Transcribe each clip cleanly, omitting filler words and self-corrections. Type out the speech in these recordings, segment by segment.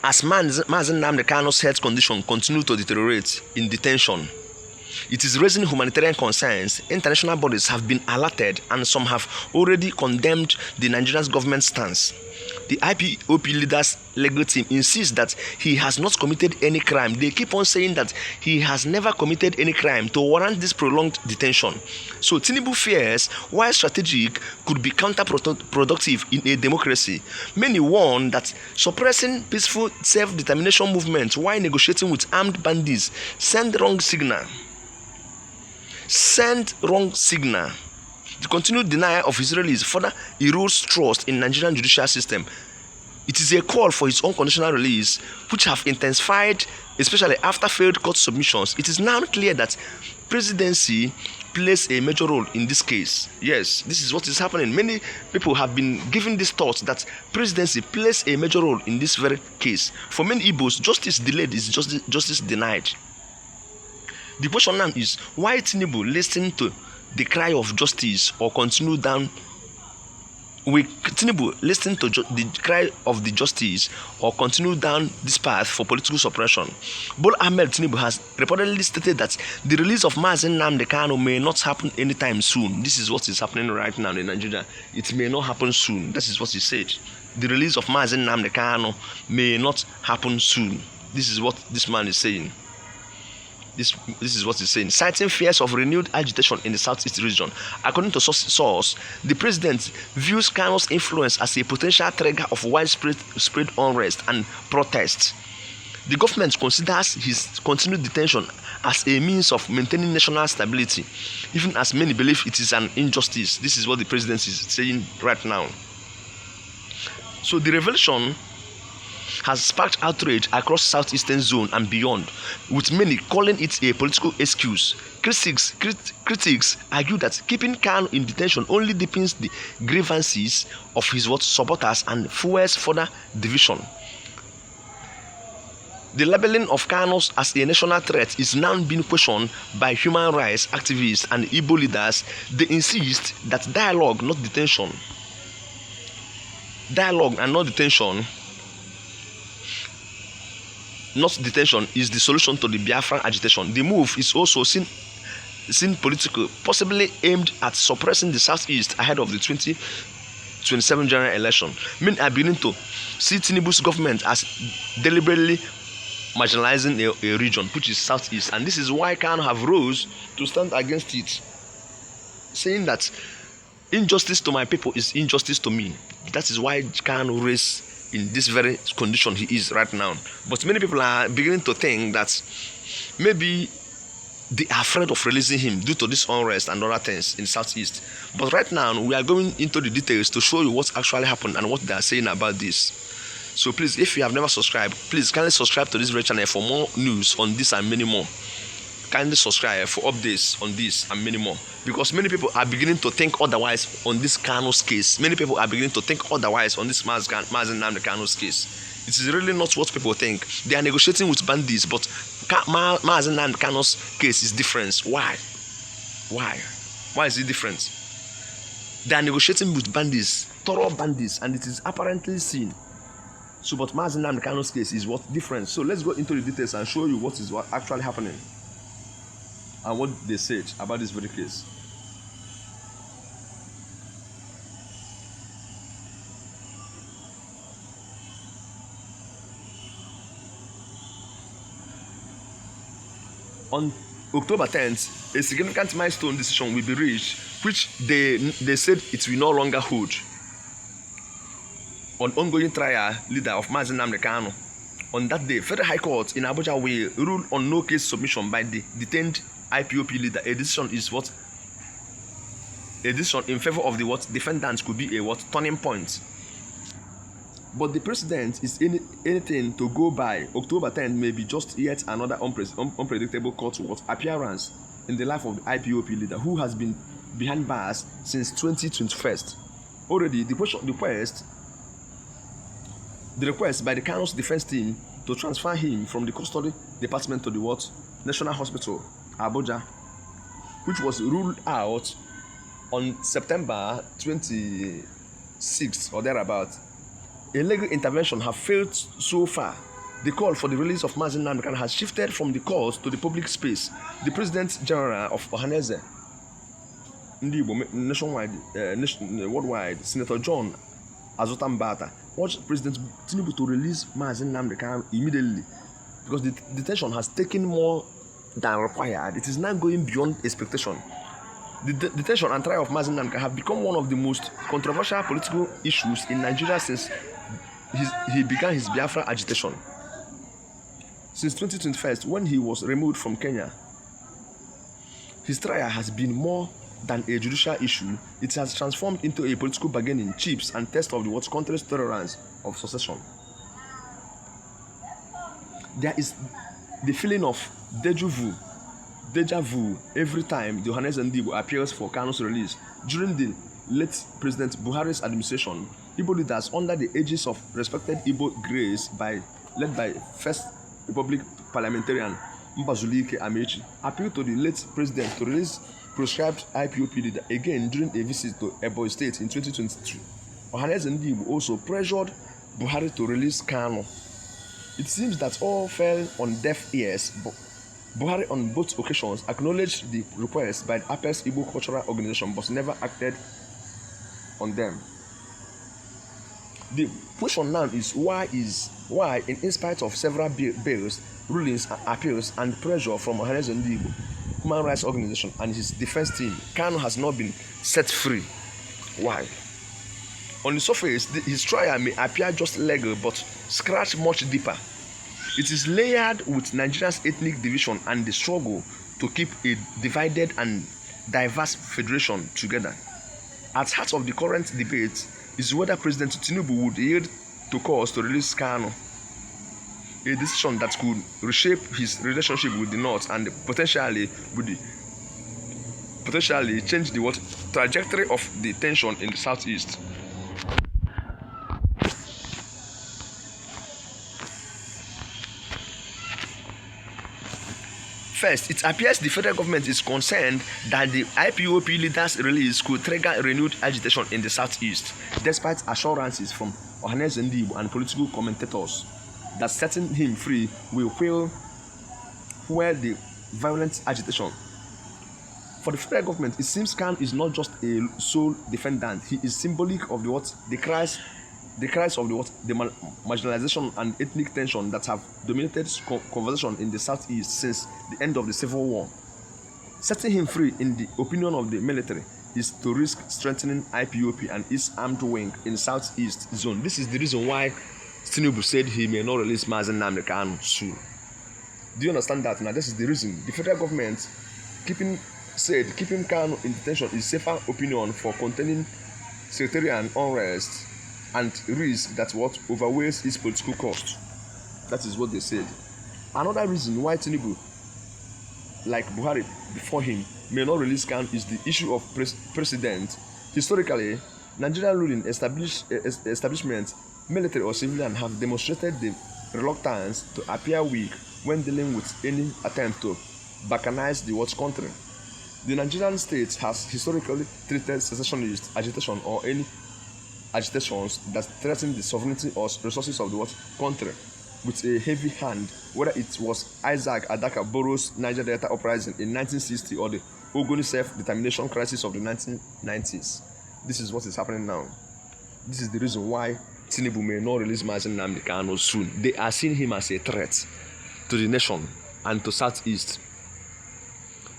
As Mazi Nnamdi Kanu's health condition continues to deteriorate in detention, it is raising humanitarian concerns. International bodies have been alerted and some have already condemned the Nigerian government's stance. The IPOB leader's legal team insists that he has not committed any crime. They keep on saying that he has never committed any crime to warrant this prolonged detention. So Tinubu fears, while strategic, could be counterproductive in a democracy. Many warn that suppressing peaceful self-determination movements while negotiating with armed bandits send wrong signal. The continued denial of his release further erodes trust in Nigerian judicial system. It is a call for his unconditional release, which have intensified, especially after failed court submissions. It is now clear that presidency plays a major role in this case. Yes, this is what is happening. Many people have been given this thought that presidency plays a major role in this very case. For many Igbos, justice delayed is justice denied. The question now is, why Tinubu listen to the cry of justice or continue down? Will Tinubu listen to the cry of the justice or continue down this path for political suppression? Bola Ahmed Tinubu has reportedly stated that the release of Mazi Nnamdi Kanu may not happen anytime soon. This is what is happening right now in Nigeria. It may not happen soon. This is what he said. The release of Mazi Nnamdi Kanu may not happen soon. This is what this man is saying. This is what he's saying, citing fears of renewed agitation in the southeast region. According to source, the president views Kanu's influence as a potential trigger of widespread unrest and protest. The government considers his continued detention as a means of maintaining national stability, even as many believe it is an injustice. This is what the president is saying right now. So the revelation has sparked outrage across southeastern zone and beyond, with many calling it a political excuse. Critics argue that keeping Kanu in detention only deepens the grievances of his supporters and fuels further division. The labeling of Kanu as a national threat is now being questioned by human rights activists and Igbo leaders. They insist that dialogue, not detention. Dialogue and not detention is the solution to the Biafran agitation. The move is also seen political, possibly aimed at suppressing the southeast ahead of the 2027 general election. Many are beginning to see Tinubu's government as deliberately marginalizing a region, which is southeast, and this is why Kanu have rose to stand against it, saying that injustice to my people is injustice to me. That is why Kanu raised in this very condition he is right now. But many people are beginning to think that maybe they are afraid of releasing him due to this unrest and other things in southeast. But right now we are going into the details to show you what actually happened and what they are saying about this. So please, if you have never subscribed, please kindly subscribe to this very channel for more news on this and many more. Kindly subscribe for updates on this and many more, because many people are beginning to think otherwise on this Kanu's case. Many people are beginning to think otherwise on this Mazi Nnamdi Kanu's case. It is really not what people think. They are negotiating with bandits, but Mazi Nnamdi Kanu's case is different. Why? Why is it different? They are negotiating with bandits, thorough bandits, and it is apparently seen. So, but Mazi Nnamdi Kanu's case is what different. So let's go into the details and show you what is actually happening and what they said about this very case. On October 10th, a significant milestone decision will be reached, which they said it will no longer hold. On ongoing trial leader of Mazi Nnamdi Kanu. On that day, Federal High Court in Abuja will rule on no case submission by the detained IPOB leader. A decision in favor of the defendants could be a turning point. But the president is anything to go by. October 10th may be just yet another unpredictable court appearance in the life of the IPOB leader, who has been behind bars since 2021. Already, the request by the Kanu's defense team to transfer him from the custody department to the National Hospital, Abuja, which was ruled out on September 26th or thereabout. A legal intervention have failed so far The call for the release of Mazi Nnamdi Kanu has shifted from the courts to the public space. The President General of Ohaneze, nationwide, worldwide, Senator John Azotambata, urged President Tinubu to release Mazi Nnamdi Kanu immediately because the detention has taken more than required. It is now going beyond expectation. The detention and trial of Mazi Nnamdi Kanu have become one of the most controversial political issues in Nigeria since he began his Biafra agitation. Since 2021, when he was removed from Kenya, his trial has been more than a judicial issue. It has transformed into a political bargaining chips and test of the country's tolerance of secession. There is the feeling of deja vu every time the Ohaneze Ndigbo appears for Kanu's release. During the late President Buhari's administration, Igbo leaders under the aegis of respected Igbo grace led by First Republic parliamentarian Mbazulike Amechi, appealed to the late president to release proscribed IPOB leader again during a visit to Ebonyi State in 2022. Ohaneze Ndigbo also pressured Buhari to release Kanu. It seems that all fell on deaf ears, but Buhari on both occasions acknowledged the request by the Apex Igbo Cultural Organization but never acted on them. The question now is why, in spite of several bills, rulings, appeals, and pressure from Ohaneze Ndigbo human rights organization and his defense team, Kanu has not been set free. Why? On the surface, his trial may appear just legal but scratch much deeper. It is layered with Nigeria's ethnic division and the struggle to keep a divided and diverse federation together. At the heart of the current debate is whether President Tinubu would yield to calls to release Kanu, a decision that could reshape his relationship with the North and potentially change the trajectory of the tension in the Southeast. First, it appears the federal government is concerned that the IPOB leader's release could trigger renewed agitation in the Southeast, despite assurances from Ohaneze Ndigbo and political commentators that setting him free will fuel the violent agitation. For the federal government, it seems Kanu is not just a sole defendant. He is symbolic of the cries of the marginalization and ethnic tension that have dominated conversation in the Southeast since the end of the Civil War. Setting him free, in the opinion of the military, is to risk strengthening IPOB and its armed wing in Southeast zone. This is the reason why Tinubu said he may not release Mazi Nnamdi Kanu soon. Do you understand that? Now, this is the reason. The federal government keeping Kanu in detention is safer opinion for containing sectarian unrest and risk that overweighs its political cost. That is what they said. Another reason why Tinubu, like Buhari before him, may not release Kanu is the issue of precedent. Historically, Nigerian ruling establishments, military or civilian, have demonstrated the reluctance to appear weak when dealing with any attempt to balkanize the country. The Nigerian state has historically treated secessionist agitation or any agitations that threaten the sovereignty or resources of the country with a heavy hand, whether it was Isaac Adaka Barrow's Niger Delta uprising in 1960 or the Ogoni self-determination crisis of the 1990s. This is what is happening now. This is the reason why Tinubu may not release Mazi Nnamdi Kanu soon. They are seeing him as a threat to the nation and to Southeast.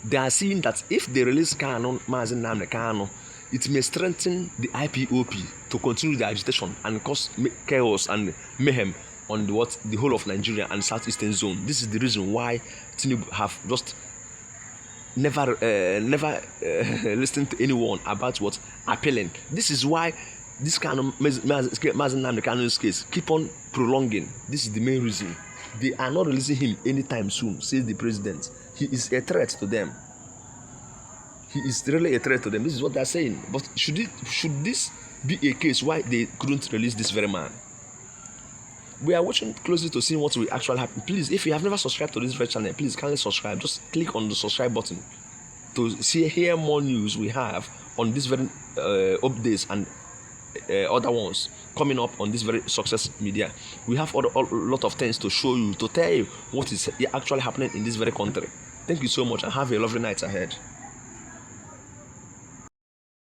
They are seeing that if they release Mazi Nnamdi Kanu, it may strengthen the IPOB to continue the agitation and cause chaos and mayhem on the whole of Nigeria and Southeastern zone. This is the reason why Tinubu have just never listened to anyone about appealing. This is why this kind of Mazi Nnamdi Kanu's case keep on prolonging. This is the main reason. They are not releasing him anytime soon, says the president. He is a threat to them. He is really a threat to them. This is what they are saying. But should this be a case why they couldn't release this very man? We are watching closely to see what will actually happen. Please, if you have never subscribed to this very channel, please kindly subscribe. Just click on the subscribe button to hear more news we have on this very updates and other ones coming up on this very success media. We have a lot of things to show you, to tell you what is actually happening in this very country. Thank you so much and have a lovely night ahead.